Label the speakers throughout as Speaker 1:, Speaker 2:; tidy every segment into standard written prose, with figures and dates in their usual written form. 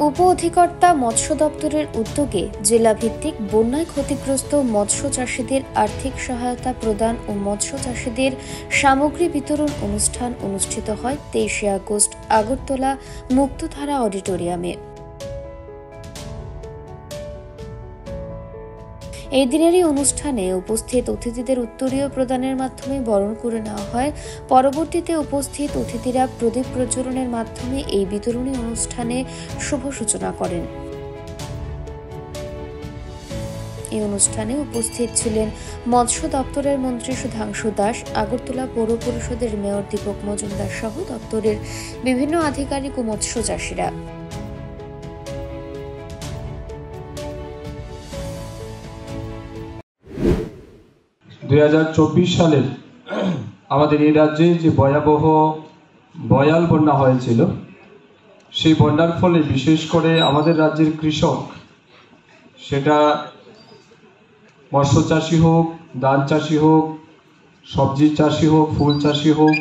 Speaker 1: উপ অধিকর্তা মৎস্য দপ্তরের উদ্যোগে জেলাভিত্তিক বন্যায় ক্ষতিগ্রস্ত মৎস্য চাষীদের আর্থিক সহায়তা প্রদান ও মৎস্য চাষীদের সামগ্রী বিতরণ অনুষ্ঠান অনুষ্ঠিত হয় 23 আগস্ট আগরতলা মুক্তধারা অডিটোরিয়ামে। এই দিনেরই অনুষ্ঠানে উপস্থিত অতিথিদের উত্তরীয় প্রদানের মাধ্যমে বরণ করে নেওয়া হয়। পরবর্তীতে উপস্থিত অতিথিরা প্রদীপ প্রজ্বলনের মাধ্যমে এই বিতরণী অনুষ্ঠানে শুভ সূচনা করেন। এই অনুষ্ঠানে উপস্থিত ছিলেন মৎস্য দপ্তরের মন্ত্রী সুধাংশু দাস, আগরতলা পৌর পরিষদের মেয়র দীপক মজুমদার সহ দপ্তরের বিভিন্ন আধিকারিক ও মৎস্য চাষীরা।
Speaker 2: 2024 সালের আমাদের এই রাজ্যে যে ভয়াবহ বয়াল বন্যা হয়েছিল, সেই বন্যার ফলে বিশেষ করে আমাদের রাজ্যের কৃষক, সেটা মৎস্য চাষি হোক, ধান চাষি হোক, সবজি চাষি হোক, ফুল চাষি হোক,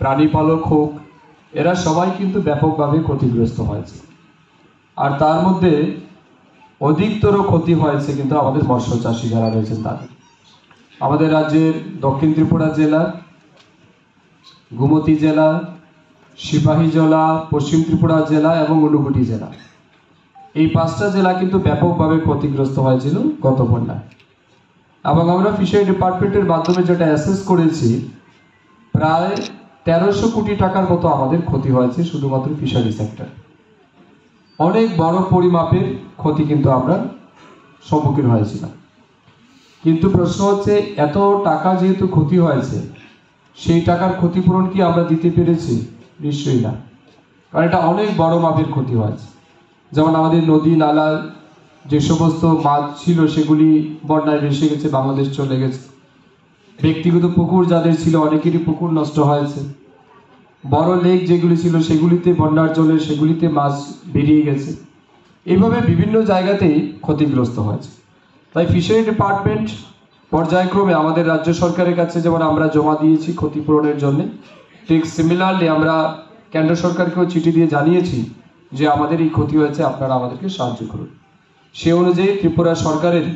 Speaker 2: প্রাণী পালক হোক, এরা সবাই কিন্তু ব্যাপকভাবে ক্ষতিগ্রস্ত হয়েছে। আর তার মধ্যে অধিকতর ক্ষতি হয়েছে কিন্তু আমাদের মৎস্য চাষি যারা রয়েছেন তাদের। আমাদের রাজ্যের দক্ষিণ ত্রিপুরা জেলা, গোমতী জেলা, সিপাহী জেলা, পশ্চিম ত্রিপুরা জেলা এবং ঊনকোটি জেলা, এই 5টা জেলা কিন্তু ব্যাপকভাবে ক্ষতিগ্রস্ত হয়েছিল গত বন্যায়। এবং আমরা ফিশারি ডিপার্টমেন্টের মাধ্যমে যেটা অ্যাসেস করেছি, প্রায় 1300 কোটি টাকার মতো আমাদের ক্ষতি হয়েছে শুধুমাত্র ফিশারি সেক্টর। অনেক বড় পরিমাপের ক্ষতি কিন্তু আমরা সম্মুখীন হয়েছিলাম। কিন্তু প্রশ্ন হচ্ছে, এত টাকা যেহেতু ক্ষতি হয়েছে, সেই টাকার ক্ষতিপূরণ কি আমরা দিতে পেরেছি? নিশ্চয়ই না, কারণ এটা অনেক বড় মাপের ক্ষতি হয়েছে। যেমন আমাদের নদী নালা যে সমস্ত মাছ ছিল সেগুলি বন্যায় ভেসে গেছে, বাংলাদেশ চলে গেছে। ব্যক্তিগত পুকুর যাদের ছিল, অনেকেরই পুকুর নষ্ট হয়েছে। বড় লেক যেগুলি ছিল সেগুলিতে বন্যার জলে সেগুলিতে মাছ বেরিয়ে গেছে। এইভাবে বিভিন্ন জায়গাতেই ক্ষতিগ্রস্ত হয়েছে। তাই ফিশারি ডিপার্টমেন্ট পর্যায়ক্রমে আমাদের রাজ্য সরকারের কাছে যেমন আমরা জমা দিয়েছি ক্ষতিপূরণের জন্য, ঠিক সিমিলারলি আমরা কেন্দ্র সরকারকেও চিঠি দিয়ে জানিয়েছি যে আমাদের এই ক্ষতি হয়েছে, আপনারা আমাদেরকে সাহায্য করুন। সে অনুযায়ী ত্রিপুরা সরকারের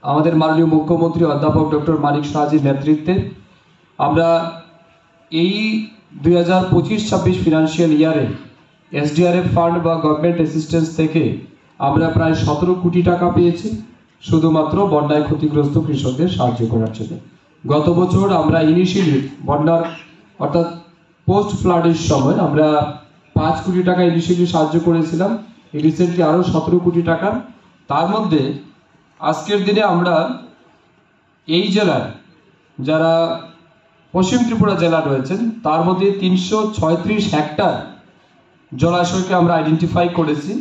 Speaker 2: আমাদের মাননীয় মুখ্যমন্ত্রী অধ্যাপক ডক্টর মানিক সাহাজির নেতৃত্বে আমরা এই 2025-26 ফিনান্সিয়াল ইয়ারে SDRF ফান্ড বা গভর্নমেন্ট অ্যাসিস্ট্যান্স থেকে আমরা প্রায় 17 কোটি টাকা পেয়েছি শুধুমাত্র বন্যায় ক্ষতিগ্রস্ত কৃষকদের সাহায্য করার জন্য। গত বছর আমরা ইনিশিয়ালি বন্যার অর্থাৎ পোস্ট ফ্লাডের সময় আমরা 5 কোটি টাকা ইনিশিয়ালি সাহায্য করেছিলাম, রিসেন্টলি আরও 17 কোটি টাকা। তার মধ্যে আজকের দিনে আমরা এই জেলার যারা পশ্চিম ত্রিপুরা জেলা রয়েছেন তার মধ্যে 336 হেক্টর জলাশয়কে আমরা আইডেন্টিফাই করেছি,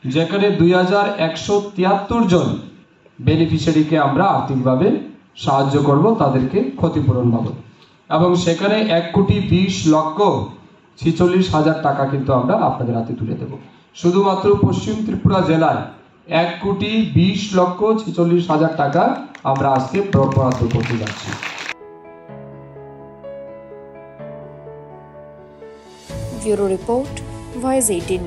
Speaker 2: যেখানে 2173 জন বেনিফিশিয়ারিকে আমরা আর্থিকভাবে সাহায্য করব তাদেরকে ক্ষতিপূরণ বাবদ, এবং সেখানে 1,20,46,000 টাকা কিন্তু আমরা আপনাদের হাতে তুলে দেব। শুধুমাত্র পশ্চিম ত্রিপুরা জেলায় 1,20,46,000 টাকা আমরা আজকে বরাদ্দ করতে যাচ্ছি।
Speaker 1: Bureau report, voice 18।